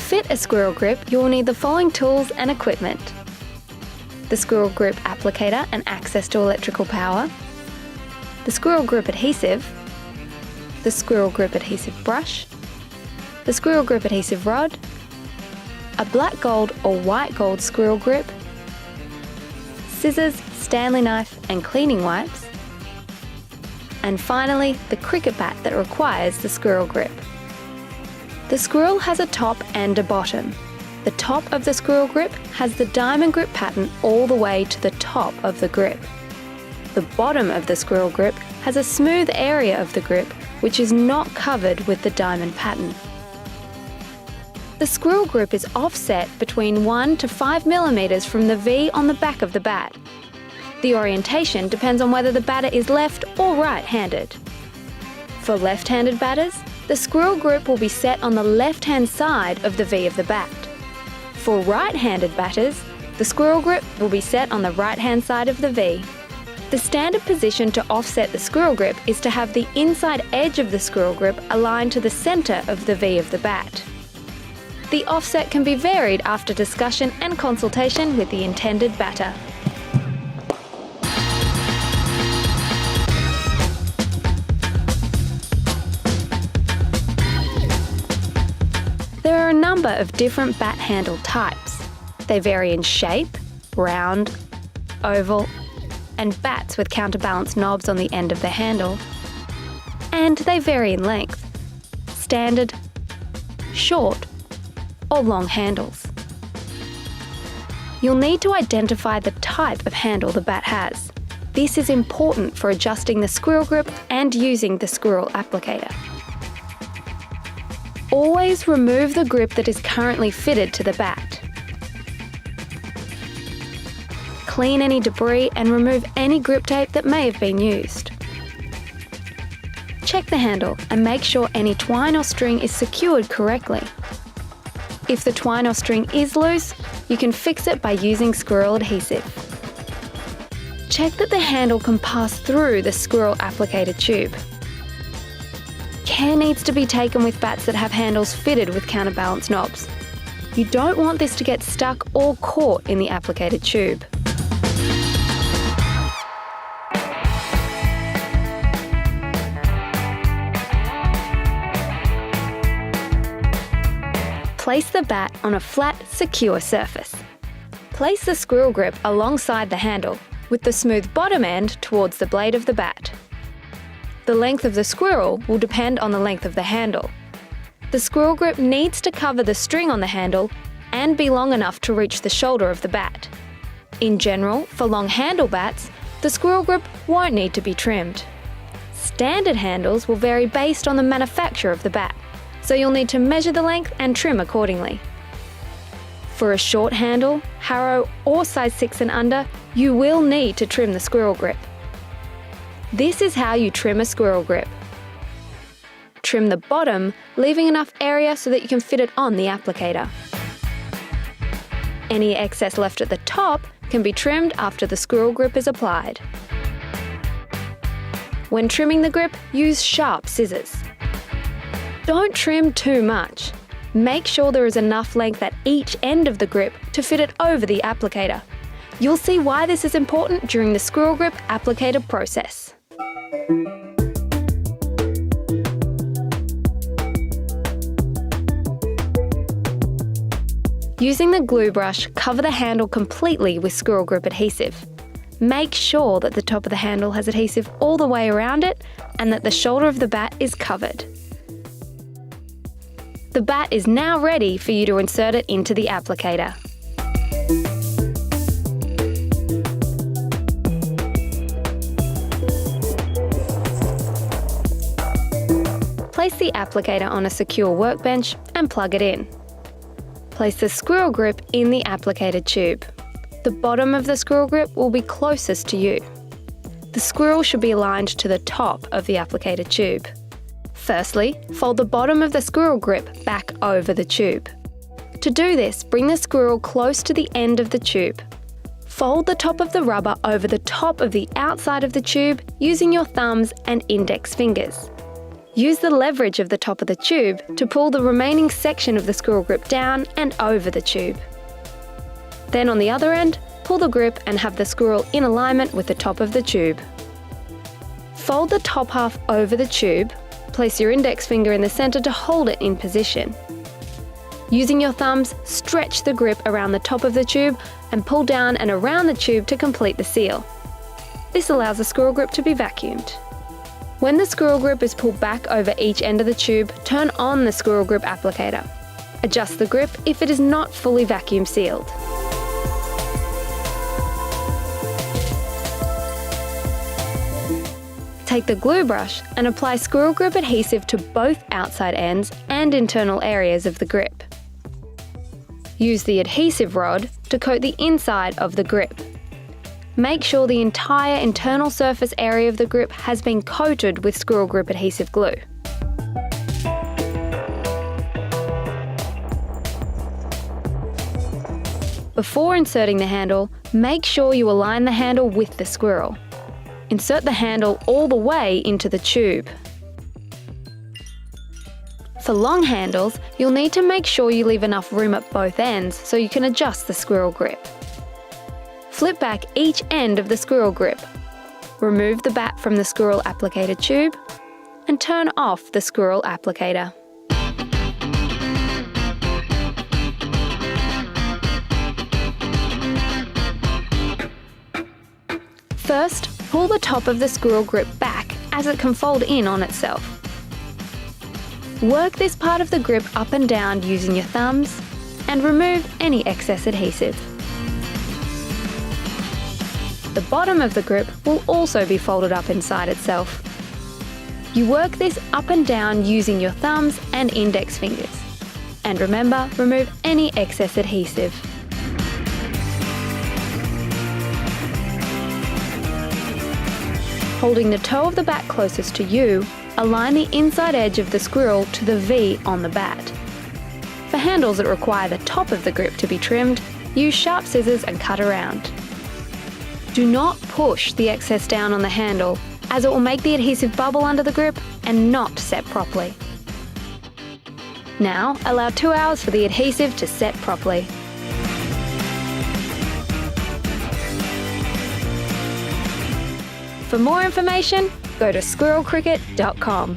fit a squirrel grip, you will need the following tools and equipment: the squirrel grip applicator and access to electrical power, the squirrel grip adhesive, the squirrel grip adhesive brush, the squirrel grip adhesive rod, a black gold or white gold squirrel grip, scissors, Stanley knife and cleaning wipes, and finally the cricket bat that requires the squirrel grip. The squirrel has a top and a bottom. The top of the squirrel grip has the diamond grip pattern all the way to the top of the grip. The bottom of the squirrel grip has a smooth area of the grip which is not covered with the diamond pattern. The squirrel grip is offset between 1 to 5 millimeters from the V on the back of the bat. The orientation depends on whether the batter is left or right-handed. For left-handed batters, the squirrel grip will be set on the left-hand side of the V of the bat. For right-handed batters, the squirrel grip will be set on the right-hand side of the V. The standard position to offset the squirrel grip is to have the inside edge of the squirrel grip aligned to the centre of the V of the bat. The offset can be varied after discussion and consultation with the intended batter. There are a number of different bat handle types. They vary in shape, round, oval, and bats with counterbalance knobs on the end of the handle. And they vary in length: standard, short, or long handles. You'll need to identify the type of handle the bat has. This is important for adjusting the squirrel grip and using the squirrel applicator. Always remove the grip that is currently fitted to the bat. Clean any debris and remove any grip tape that may have been used. Check the handle and make sure any twine or string is secured correctly. If the twine or string is loose, you can fix it by using squirrel adhesive. Check that the handle can pass through the squirrel applicator tube. Care needs to be taken with bats that have handles fitted with counterbalance knobs. You don't want this to get stuck or caught in the applicator tube. Place the bat on a flat, secure surface. Place the squirrel grip alongside the handle, with the smooth bottom end towards the blade of the bat. The length of the squirrel will depend on the length of the handle. The squirrel grip needs to cover the string on the handle and be long enough to reach the shoulder of the bat. In general, for long handle bats, the squirrel grip won't need to be trimmed. Standard handles will vary based on the manufacture of the bat, so you'll need to measure the length and trim accordingly. For a short handle, Harrow or size 6 and under, you will need to trim the squirrel grip. This is how you trim a squirrel grip. Trim the bottom, leaving enough area so that you can fit it on the applicator. Any excess left at the top can be trimmed after the squirrel grip is applied. When trimming the grip, use sharp scissors. Don't trim too much. Make sure there is enough length at each end of the grip to fit it over the applicator. You'll see why this is important during the squirrel grip applicator process. Using the glue brush, cover the handle completely with squirrel grip adhesive. Make sure that the top of the handle has adhesive all the way around it and that the shoulder of the bat is covered. The bat is now ready for you to insert it into the applicator. Place the applicator on a secure workbench and plug it in. Place the squirrel grip in the applicator tube. The bottom of the squirrel grip will be closest to you. The squirrel should be aligned to the top of the applicator tube. Firstly, fold the bottom of the squirrel grip back over the tube. To do this, bring the squirrel close to the end of the tube. Fold the top of the rubber over the top of the outside of the tube using your thumbs and index fingers. Use the leverage of the top of the tube to pull the remaining section of the squirrel grip down and over the tube. Then on the other end, pull the grip and have the squirrel in alignment with the top of the tube. Fold the top half over the tube, place your index finger in the centre to hold it in position. Using your thumbs, stretch the grip around the top of the tube and pull down and around the tube to complete the seal. This allows the squirrel grip to be vacuumed. When the squirrel grip is pulled back over each end of the tube, turn on the squirrel grip applicator. Adjust the grip if it is not fully vacuum sealed. Take the glue brush and apply squirrel grip adhesive to both outside ends and internal areas of the grip. Use the adhesive rod to coat the inside of the grip. Make sure the entire internal surface area of the grip has been coated with squirrel grip adhesive glue. Before inserting the handle, make sure you align the handle with the squirrel. Insert the handle all the way into the tube. For long handles, you'll need to make sure you leave enough room at both ends so you can adjust the squirrel grip. Flip back each end of the squirrel grip. Remove the bat from the squirrel applicator tube and turn off the squirrel applicator. First, pull the top of the squirrel grip back as it can fold in on itself. Work this part of the grip up and down using your thumbs and remove any excess adhesive. The bottom of the grip will also be folded up inside itself. You work this up and down using your thumbs and index fingers. And remember, remove any excess adhesive. Holding the toe of the bat closest to you, align the inside edge of the squirrel to the V on the bat. For handles that require the top of the grip to be trimmed, use sharp scissors and cut around. Do not push the excess down on the handle, as it will make the adhesive bubble under the grip and not set properly. Now, allow 2 hours for the adhesive to set properly. For more information, go to squirrelcricket.com.